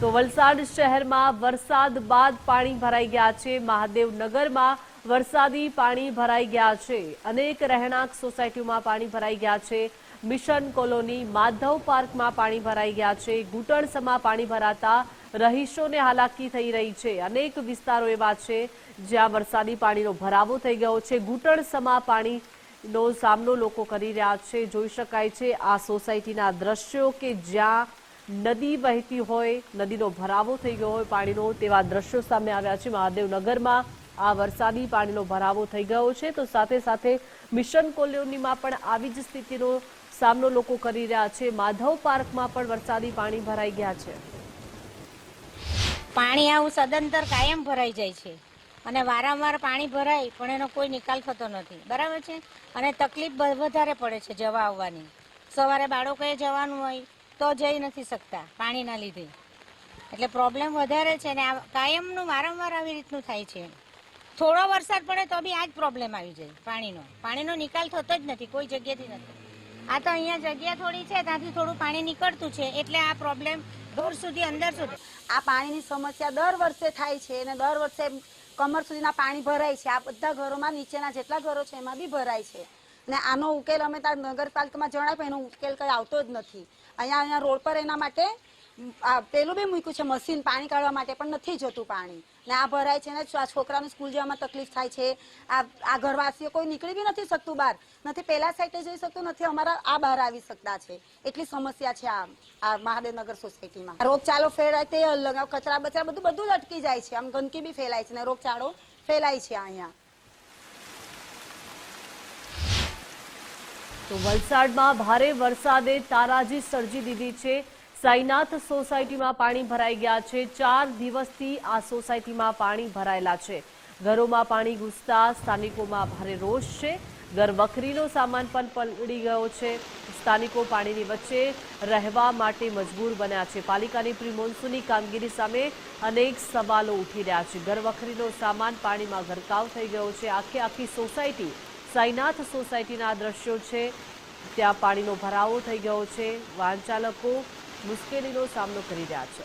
તો વલસાડ શહેરમાં વરસાદ બાદ પાણી ભરાઈ ગયા છે। મહાદેવનગરમાં વરસાદી પાણી ભરાઈ ગયા છે। અનેક રહેણાંક સોસાયટીઓમાં પાણી ભરાઈ ગયા છે। મિશન કોલોની માધવ પાર્કમાં પાણી ભરાઈ ગયા છે। ઘૂંટણસમાં પાણી ભરાતા રહીશોને હાલાકી થઈ રહી છે। અનેક વિસ્તારો એવા છે જ્યાં વરસાદી પાણીનો ભરાવો થઈ ગયો છે। ઘૂંટણસમાં પાણીનો સામનો લોકો કરી રહ્યા છે। જોઈ શકાય છે આ સોસાયટીના દ્રશ્યો કે જ્યાં નદી વહેતી હોય, નદીનો ભરાવો થઈ ગયો હોય પાણીનો, તેવા દ્રશ્યો સામે આવ્યા છે। મહાદેવનગરમાં આ વરસાદી પાણીનો ભરાવો થઈ ગયો છે તો સાથે સાથે મિશન કોલોનીમાં પણ આવી જ સ્થિતિનો સામનો લોકો કરી રહ્યા છે। માધવ પાર્કમાં પણ વરસાદી પાણી ભરાઈ ગયા છે। પાણી આવું સદંતર કાયમ ભરાઈ જાય છે અને વારંવાર પાણી ભરાય પણ એનો કોઈ નિકાલ થતો નથી, બરાબર છે। અને તકલીફ વધારે પડે છે જવા આવવાની। સવારે બાળકોએ જવાનું હોય તો જઈ નથી શકતા પાણીના લીધે, એટલે પ્રોબ્લેમ વધારે છે ને આ કાયમનું વારંવાર આવી રીતનું થાય છે। થોડો વરસાદ પડે તો બી આ જ પ્રોબ્લેમ આવી જાય પાણીનો નિકાલ થતો જ નથી કોઈ જગ્યાથી નથી। આ તો અહીંયા જગ્યા થોડી છે ત્યાંથી થોડું પાણી નીકળતું છે એટલે આ પ્રોબ્લેમ દૂર સુધી અંદર સુધી આ પાણીની સમસ્યા દર વર્ષે થાય છે અને દર વર્ષે કમર સુધીના પાણી ભરાય છે। આ બધા ઘરોમાં નીચેના જેટલા ઘરો છે એમાં બી ભરાય છે અને આનો ઉકેલ અમે ત્યાં નગરપાલિકામાં જણાવ્યું એનો ઉકેલ કંઈ આવતો જ નથી। અહીંયા રોડ પર એના માટે પેલું બી મૂક્યું છે મશીન પાણી કાઢવા માટે પણ નથી જતું પાણી ને આ ભરાય છે ને છોકરાઓને સ્કૂલ જવામાં તકલીફ થાય છે। આ ઘરવાસીઓ કોઈ નીકળી બી નથી શકતું બહાર, નથી પેલા સાઈડે જઈ શકતું, નથી અમારા આ બહાર આવી શકતા છે। એટલી સમસ્યા છે આ મહાદેવનગર સોસાયટીમાં। રોગચાળો ફેલાય તે અલગ, કચરા બચરા બધું જ અટકી જાય છે, આમ ગંદકી બી ફેલાય છે ને રોગચાળો ફેલાય છે અહીંયા। તો વલસાડમાં ભારે વરસાદે તારાજી સર્જી દીધી છે। સાઈનાથ સોસાયટીમાં પાણી ભરાઈ ગયા છે। 4 દિવસથી આ સોસાયટીમાં પાણી ભરાયેલા છે। ઘરોમાં પાણી ઘૂસતા સ્થાનિકોમાં ભારે રોષ છે। ઘરવખરીનો સામાન પણ પલળી ગયો છે। સ્થાનિકો પાણીની વચ્ચે રહેવા માટે મજબૂર બન્યા છે। પાલિકાની પ્રી મોન્સૂનની કામગીરી સામે અનેક સવાલો ઉઠી રહ્યા છે। ઘરવખરીનો સામાન પાણીમાં ગરકાવ થઈ ગયો છે। આખી સોસાયટી સાઈનાથ સોસાયટીના દ્રશ્યો છે, ત્યાં પાણીનો ભરાવો થઈ ગયો છે। વાહન ચાલકો મુશ્કેલીનો સામનો કરી રહ્યા છે।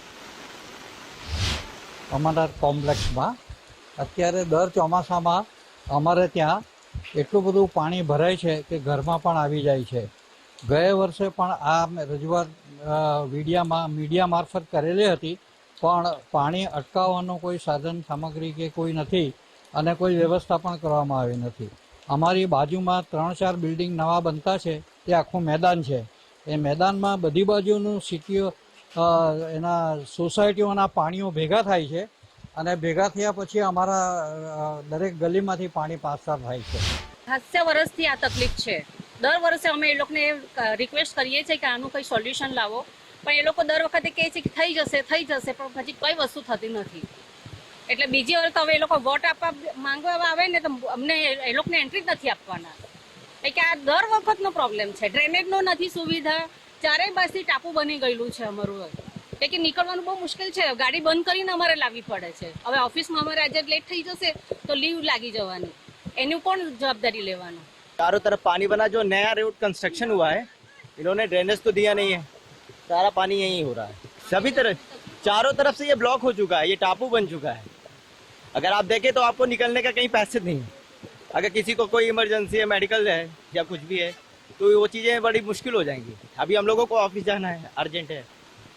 અમારા કોમ્પ્લેક્સમાં અત્યારે દર ચોમાસામાં અમારે ત્યાં એટલું બધું પાણી ભરાય છે કે ઘરમાં પણ આવી જાય છે। ગયા વર્ષે પણ આ રજૂઆત મીડિયા મારફત કરેલી હતી પણ પાણી અટકાવવાનું કોઈ સાધન સામગ્રી કે કોઈ નથી અને કોઈ વ્યવસ્થા પણ કરવામાં આવી નથી। અમારી બાજુમાં 3-4 બિલ્ડિંગ નવા બનતા છે, તે આખું મેદાન છે। એ મેદાનમાં બધી બાજુનું સિટીઓ એના સોસાયટીઓના પાણીઓ ભેગા થાય છે અને ભેગા થયા પછી અમારા દરેક ગલીમાંથી પાણી પાસાર થાય છે। 7 વર્ષથી આ તકલીફ છે। દર વર્ષે અમે એ લોકોને રિક્વેસ્ટ કરીએ છીએ કે આનું કંઈ સોલ્યુશન લાવો, પણ એ લોકો દર વખતે કહે છે કે થઈ જશે પણ હજી કઈ વસ્તુ થતી નથી। એટલે બીજી વાર તો હવે એ લોકો વોટ આપવા માંગવા આવે ને તો અમને એ લોકોને એન્ટ્રી જ નથી આપવાના, કે આ દર વખતનો પ્રોબ્લેમ છે। ડ્રેનેજનો નથી સુવિધા, ચારેય બાજુથી ટાપુ બની ગયેલું છે અમારું, કે નીકળવાનું બહુ મુશ્કેલ છે। ગાડી બંધ કરીને અમારે લાવવી પડે છે। હવે ઓફિસમાં અમારે આજે લેટ થઈ જશે તો લીવ લાગી જવાની, એની કોણ જવાબદારી લેવાનું? चारों तरफ पानी बना, जो नया रोड कंस्ट्रक्शन हुआ है इन्होंने ड्रेनेज तो दिया नहीं है, सारा पानी यहीं हो रहा है। सभी तरफ चारों तरफ से ये ब्लॉक हो चुका है, ये टापू बन चुका है। अगर आप देखें तो आपको निकलने का कहीं पैसे नहीं है। अगर किसी को कोई इमरजेंसी है, मेडिकल है या कुछ भी है तो वो चीज़ें बड़ी मुश्किल हो जाएंगी। अभी हम लोगों को ऑफिस जाना है, अर्जेंट है,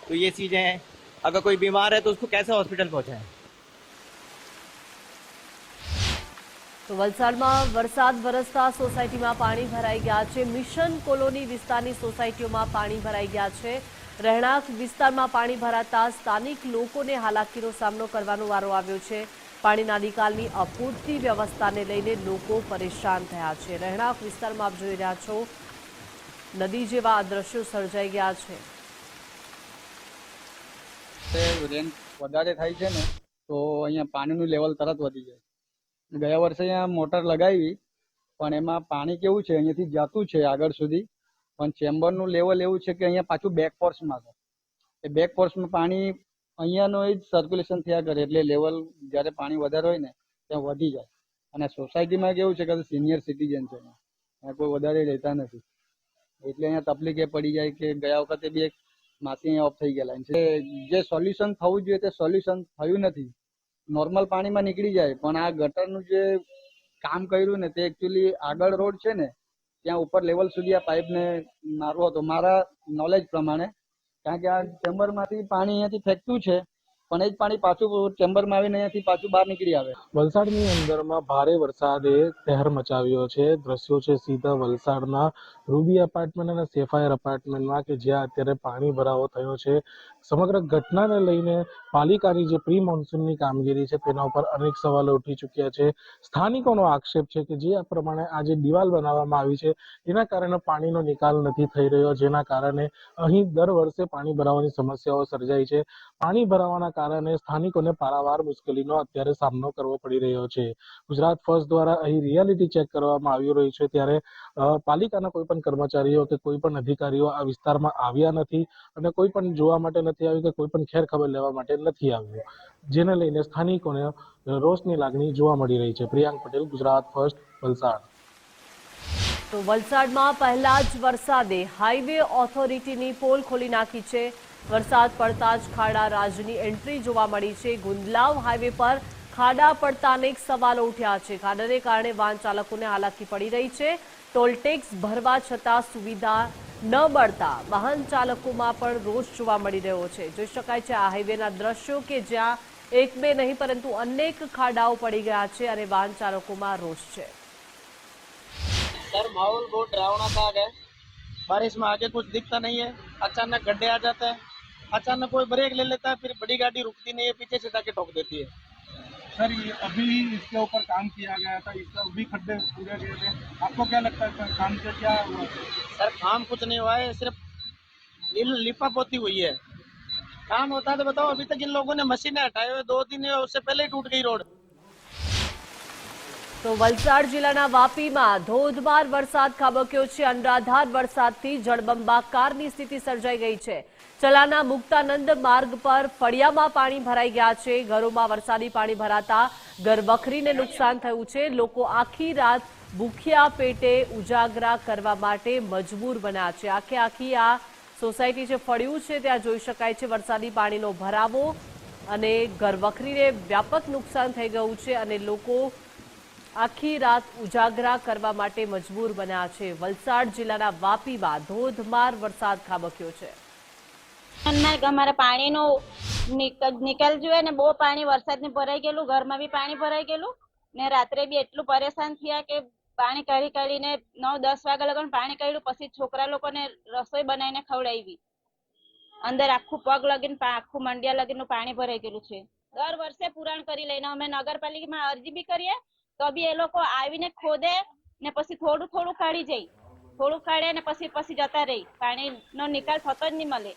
तो ये चीज़ें हैं। अगर कोई बीमार है तो उसको कैसे हॉस्पिटल पहुँचाएं? તો વલસાડમાં વરસાદ વરસતા સોસાયટીમાં પાણી ભરાઈ ગયા છે। મિશન કોલોની વિસ્તારની સોસાયટીઓમાં પાણી ભરાઈ ગયા છે। રહેણાંક વિસ્તારમાં પાણી ભરાતા સ્થાનિક લોકોને હાલાકીનો સામનો કરવાનો વારો આવ્યો છે। પાણીના નિકાલની અપૂરતી વ્યવસ્થાને લઈને લોકો પરેશાન થયા છે। રહેણાંક વિસ્તારમાં આપ જોઈ રહ્યા છો નદી જેવા દ્રશ્યો સર્જાઈ ગયા છે। રેન વધારે થાય છે ને તો અહીંયા પાણીનું લેવલ તરત વધી જાય। ગયા વર્ષે અહીંયા મોટર લગાવી પણ એમાં પાણી કેવું છે અહીંયાથી જતું છે આગળ સુધી, પણ ચેમ્બરનું લેવલ એવું છે કે અહીંયા પાછું બેક ફોર્સમાં છે। એ બેક ફોર્સમાં પાણી અહીંયાનો જ સર્ક્યુલેશન થયા કરે એટલે લેવલ જ્યારે પાણી વધારે હોય ને ત્યાં વધી જાય। અને સોસાયટીમાં કેવું છે કે સિનિયર સિટીઝન છે, કોઈ વધારે રહેતા નથી એટલે અહીંયા તકલીફ એ પડી જાય કે ગયા વખતે બી એક માસી અહીંયા ઓફ થઈ ગયેલા છે. જે સોલ્યુશન થવું જોઈએ તે સોલ્યુશન થયું નથી. નોર્મલ પાણીમાં નીકળી જાય, પણ આ ગટરનું જે કામ કર્યું ને તે એકચ્યુઅલી આગળ રોડ છે ને ત્યાં ઉપર લેવલ સુધી આ પાઇપને મારવો હતો મારા નોલેજ પ્રમાણે. કારણ કે આ ચેમ્બરમાંથી પાણી અહીંયાથી ફેંકતું છે, પણ એ જ પાણી પાછું ચેમ્બરમાં આવીને અહીંયાથી પાછું બહાર નીકળી આવે. વલસાડની અંદરમાં ભારે વરસાદે કહેર મચાવ્યો છે. દ્રશ્યો છે સીધા વલસાડના રૂબી એપાર્ટમેન્ટ અને સેફાયર એપાર્ટમેન્ટમાં કે જ્યાં અત્યારે પાણી ભરાવો થયો છે. સમગ્ર ઘટનાને લઈને પાલિકાની જે પ્રી મોન્સૂનની કામગીરી છે તેના ઉપર અનેક સવાલો ઉઠી ચૂક્યા છે. સ્થાનિકોનો આક્ષેપ છે કે જે આ પ્રમાણે આ જે દિવાલ બનાવવામાં આવી છે તેના કારણે પાણીનો નિકાલ નથી થઈ રહ્યો, જેના કારણે અહીં દર વર્ષે પાણી ભરાવાની સમસ્યાઓ સર્જાય છે. પાણી ભરાવાના કારણે સ્થાનિકોને પારાવાર મુશ્કેલીનો અત્યારે સામનો કરવો પડી રહ્યો છે. ગુજરાત ફર્સ્ટ દ્વારા અહીં રિયાલિટી ચેક કરવામાં આવી રહ્યું છે, ત્યારે પાલિકાના કોઈ પણ કર્મચારીઓ કે કોઈ પણ અધિકારીઓ આ વિસ્તારમાં આવ્યા નથી અને કોઈ પણ જોવા માટે નથી આવ્યું કે કોઈ પણ ખેર ખબર લેવા માટે નથી આવ્યું, જેને લઈને સ્થાનિકોને રોષની લાગણી જોવા મળી રહી છે. પ્રિયાંક પટેલ, ગુજરાત ફર્સ્ટ, વલસાડ. તો વલસાડમાં પહેલા જ વરસાદે હાઈવે ઓથોરિટીની પોલ ખોલી નાખી છે. વરસાદ પડતા જ ખાડા રાજની એન્ટ્રી જોવા મળી છે. ગુંદલાવ હાઈવે પર ખાડા પડતા અનેક સવાલો ઉઠ્યા છે. ખાડાને કારણે વાહન ચાલકોને હાલાકી પડી રહી છે. ટોલટેક્સ ભરવા છતાં સુવિધા ન મળતા વાહન ચાલકોમાં પણ રોષ જોવા મળી રહ્યો છે. જોઈ શકાય છે આ હાઈવેના દ્રશ્યો કે જ્યાં એક બે નહીં પરંતુ અનેક ખાડાઓ પડી ગયા છે અને વાહન ચાલકોમાં રોષ છે. सर माहौल बहुत डरावना सा आ गया. बारिश में आगे कुछ दिखता नहीं है, अचानक गड्ढे आ जाते हैं, अचानक कोई ब्रेक ले लेता है, फिर बड़ी गाड़ी रुकती नहीं है, पीछे से जाके ठोक देती है. सर ये अभी इसके ऊपर काम किया गया था, इसका अभी खड्डे पूरे गए थे. आपको क्या लगता है काम से क्या हुआ? सर काम कुछ नहीं हुआ है, सिर्फ लिपा पोती हुई है. काम होता है तो बताओ. अभी तक इन लोगों ने मशीनें हटाए हुए 2 दिन हुए, उससे पहले ही टूट गई रोड. તો વલસાડ જિલ્લાના વાપીમાં ધોધમાર વરસાદ ખાબક્યો છે. અનરાધાર વરસાદથી જળબંબાકારની સ્થિતિ સર્જાઈ ગઈ છે. ચલાના મુક્તાનંદ માર્ગ પર ફળિયામાં પાણી ભરાઈ ગયા છે. ઘરોમાં વરસાદી પાણી ભરાતા ઘરવખરીને નુકસાન થયું છે. લોકો આખી રાત ભૂખ્યા પેટે ઉજાગરા કરવા માટે મજબૂર બન્યા છે. આખી આ સોસાયટી જે ફળિયું છે ત્યાં જોઈ શકાય છે વરસાદી પાણીનો ભરાવો અને ઘરવખરીને વ્યાપક નુકસાન થઈ ગયું છે અને લોકો આખી રાત ઉજાગરા કરવા માટે મજબૂર બન્યા છે. વલસાડ જિલ્લાના વાપીમાં ધોધમાર વરસાદ ખાબક્યો છે. અમારે પાણીનો નિકાલ જોઈએ ને, બહુ પાણી વરસાદને ભરાઈ ગયેલું, ઘરમાં બી પાણી ભરાઈ ગયેલું ને રાત્રે બી એટલું પરેશાન થયા કે પાણી કાઢીને 9-10 વાગ્યા લગન પાણી કાઢ્યું. પછી છોકરા લોકોને રસોઈ બનાવીને ખવડાવી. અંદર આખું પગ લગીને આખું મંડિયા લગીનું પાણી ભરાઈ ગયેલું છે. દર વર્ષે પુરાણ કરી લઈને અમે નગરપાલિકામાં અરજી બી કરીએ તો બી એ લોકો આવીને ખોદે ને પછી થોડું કાઢી જાય, થોડું કાઢે ને પછી જતા રહી. પાણીનો નિકાલ થતો જ નહીં મળે.